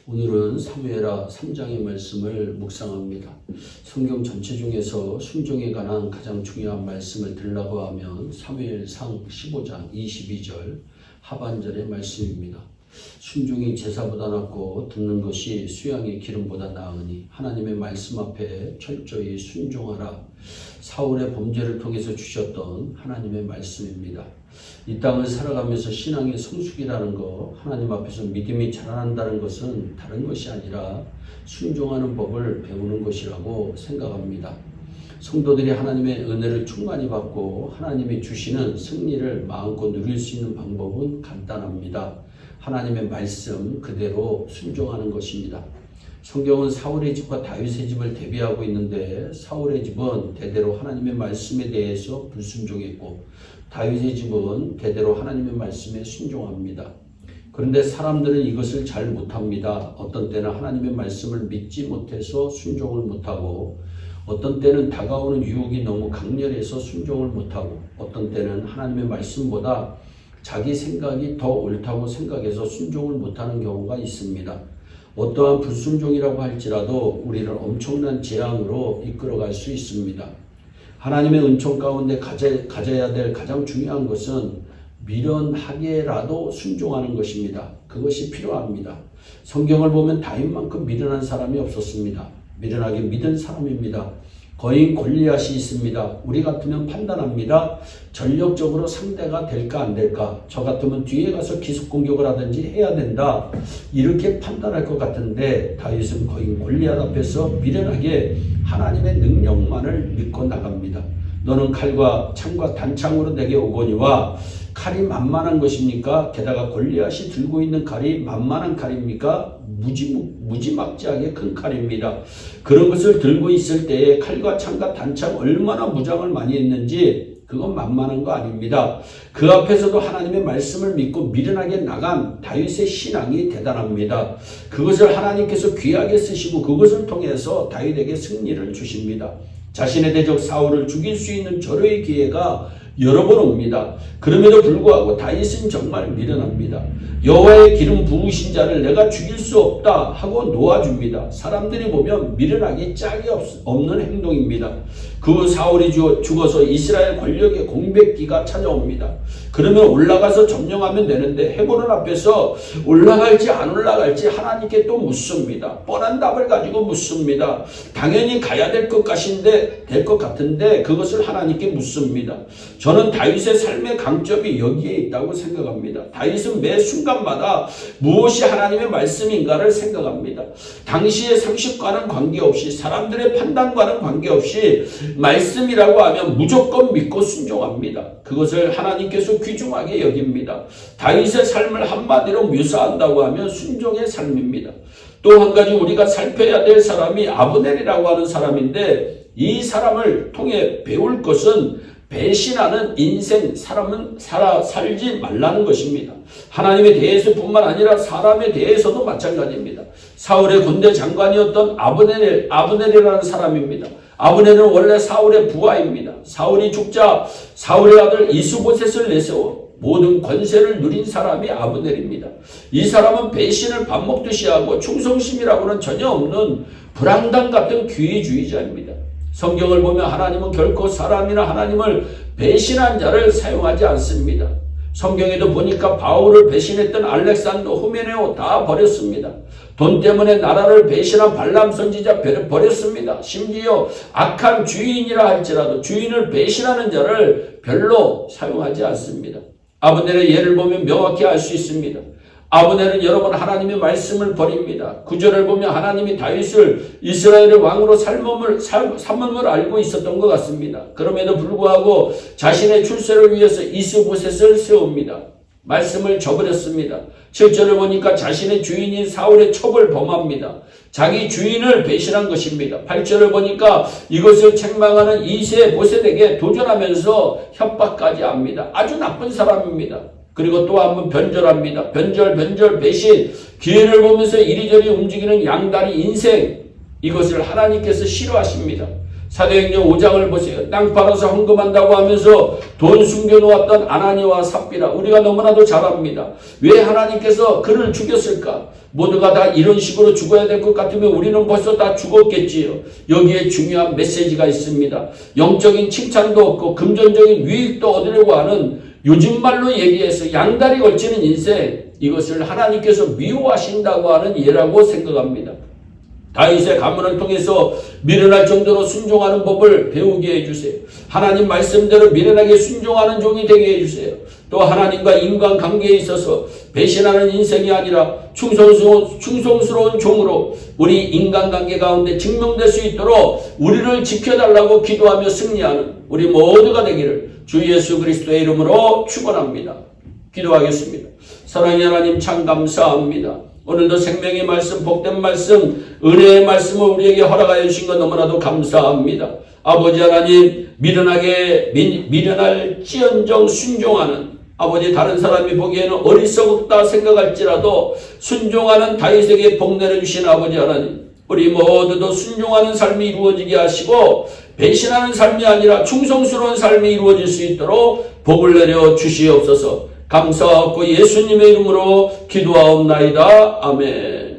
오늘은 사무엘하 3장의 말씀을 묵상합니다. 성경 전체 중에서 순종에 관한 가장 중요한 말씀을 들으려고 하면 사무엘상 15장 22절 하반절의 말씀입니다. 순종이 제사보다 낫고 듣는 것이 수양의 기름보다 나으니 하나님의 말씀 앞에 철저히 순종하라. 사울의 범죄를 통해서 주셨던 하나님의 말씀입니다. 이 땅을 살아가면서 신앙의 성숙이라는 것, 하나님 앞에서 믿음이 자라난다는 것은 다른 것이 아니라 순종하는 법을 배우는 것이라고 생각합니다. 성도들이 하나님의 은혜를 충만히 받고 하나님이 주시는 승리를 마음껏 누릴 수 있는 방법은 간단합니다. 하나님의 말씀 그대로 순종하는 것입니다. 성경은 사울의 집과 다윗의 집을 대비하고 있는데 사울의 집은 대대로 하나님의 말씀에 대해서 불순종했고 다윗의 집은 대대로 하나님의 말씀에 순종합니다. 그런데 사람들은 이것을 잘 못합니다. 어떤 때는 하나님의 말씀을 믿지 못해서 순종을 못하고 어떤 때는 다가오는 유혹이 너무 강렬해서 순종을 못하고 어떤 때는 하나님의 말씀보다 자기 생각이 더 옳다고 생각해서 순종을 못하는 경우가 있습니다. 어떠한 불순종이라고 할지라도 우리를 엄청난 재앙으로 이끌어갈 수 있습니다. 하나님의 은총 가운데 가져야 될 가장 중요한 것은 미련하게라도 순종하는 것입니다. 그것이 필요합니다. 성경을 보면 다윗만큼 미련한 사람이 없었습니다. 미련하게 믿은 사람입니다. 거인 골리앗이 있습니다. 우리 같으면 판단합니다. 전력적으로 상대가 될까 안 될까? 저 같으면 뒤에 가서 기습 공격을 하든지 해야 된다. 이렇게 판단할 것 같은데 다윗은 거인 골리앗 앞에서 미련하게 하나님의 능력만을 믿고 나갑니다. 너는 칼과 창과 단창으로 내게 오거니와 칼이 만만한 것입니까? 게다가 골리앗이 들고 있는 칼이 만만한 칼입니까? 무지막지하게 큰 칼입니다. 그런 것을 들고 있을 때에 칼과 창과 단창 얼마나 무장을 많이 했는지 그건 만만한 거 아닙니다. 그 앞에서도 하나님의 말씀을 믿고 미련하게 나간 다윗의 신앙이 대단합니다. 그것을 하나님께서 귀하게 쓰시고 그것을 통해서 다윗에게 승리를 주십니다. 자신의 대적 사울을 죽일 수 있는 절호의 기회가 여러 번 옵니다. 그럼에도 불구하고 다윗은 정말 미련합니다. 여호와의 기름 부으신 자를 내가 죽일 수 없다 하고 놓아줍니다. 사람들이 보면 미련하기 짝이 없는 행동입니다. 그 사울이 죽어서 이스라엘 권력의 공백기가 찾아옵니다. 그러면 올라가서 점령하면 되는데 헤브론 앞에서 올라갈지 안 올라갈지 하나님께 또 묻습니다. 뻔한 답을 가지고 묻습니다. 당연히 가야 될 것 같은데 그것을 하나님께 묻습니다. 저는 다윗의 삶의 강점이 여기에 있다고 생각합니다. 다윗은 매 순간마다 무엇이 하나님의 말씀인가를 생각합니다. 당시의 상식과는 관계없이 사람들의 판단과는 관계없이 말씀이라고 하면 무조건 믿고 순종합니다. 그것을 하나님께서 귀중하게 여깁니다. 다윗의 삶을 한마디로 묘사한다고 하면 순종의 삶입니다. 또 한 가지 우리가 살펴야 될 사람이 아브넬이라고 하는 사람인데 이 사람을 통해 배울 것은 배신하는 인생, 사람은 살지 말라는 것입니다. 하나님에 대해서 뿐만 아니라 사람에 대해서도 마찬가지입니다. 사울의 군대 장관이었던 아브넬이라는 사람입니다. 아브넬은 원래 사울의 부하입니다. 사울이 죽자 사울의 아들 이스보셋을 내세워 모든 권세를 누린 사람이 아브넬입니다. 이 사람은 배신을 밥 먹듯이 하고 충성심이라고는 전혀 없는 불황당 같은 귀의주의자입니다. 성경을 보면 하나님은 결코 사람이나 하나님을 배신한 자를 사용하지 않습니다. 성경에도 보니까 바울을 배신했던 알렉산더, 후메네오 다 버렸습니다. 돈 때문에 나라를 배신한 발람 선지자 버렸습니다. 심지어 악한 주인이라 할지라도 주인을 배신하는 자를 별로 사용하지 않습니다. 아브넬의 예를 보면 명확히 알 수 있습니다. 아브넬은 여러 번 하나님의 말씀을 버립니다. 9절을 보면 하나님이 다윗을 이스라엘의 왕으로 삼음을 알고 있었던 것 같습니다. 그럼에도 불구하고 자신의 출세를 위해서 이스보셋을 세웁니다. 말씀을 저버렸습니다. 7절을 보니까 자신의 주인인 사울의 첩을 범합니다. 자기 주인을 배신한 것입니다. 8절을 보니까 이것을 책망하는 이세보셋에게 도전하면서 협박까지 합니다. 아주 나쁜 사람입니다. 그리고 또 한 번 변절합니다. 변절, 배신, 기회를 보면서 이리저리 움직이는 양다리 인생, 이것을 하나님께서 싫어하십니다. 사도행전 5장을 보세요. 땅 팔아서 헌금한다고 하면서 돈 숨겨놓았던 아나니와 삽비라, 우리가 너무나도 잘 압니다. 왜 하나님께서 그를 죽였을까? 모두가 다 이런 식으로 죽어야 될 것 같으면 우리는 벌써 다 죽었겠지요. 여기에 중요한 메시지가 있습니다. 영적인 칭찬도 없고 금전적인 유익도 얻으려고 하는, 요즘 말로 얘기해서 양다리 걸치는 인생, 이것을 하나님께서 미워하신다고 하는 예라고 생각합니다. 다윗의 가문을 통해서 미련할 정도로 순종하는 법을 배우게 해주세요. 하나님 말씀대로 미련하게 순종하는 종이 되게 해주세요. 또 하나님과 인간관계에 있어서 배신하는 인생이 아니라 충성스러운 종으로 우리 인간관계 가운데 증명될 수 있도록 우리를 지켜달라고 기도하며 승리하는 우리 모두가 되기를 주 예수 그리스도의 이름으로 축원합니다. 기도하겠습니다. 사랑의 하나님, 참 감사합니다. 오늘도 생명의 말씀, 복된 말씀, 은혜의 말씀을 우리에게 허락하여 주신 것 너무나도 감사합니다. 아버지 하나님, 미련할지언정 순종하는, 아버지 다른 사람이 보기에는 어리석다 생각할지라도 순종하는 다윗에게 복 내려주신 아버지 하나님, 우리 모두도 순종하는 삶이 이루어지게 하시고 배신하는 삶이 아니라 충성스러운 삶이 이루어질 수 있도록 복을 내려 주시옵소서. 감사하고 예수님의 이름으로 기도하옵나이다. 아멘.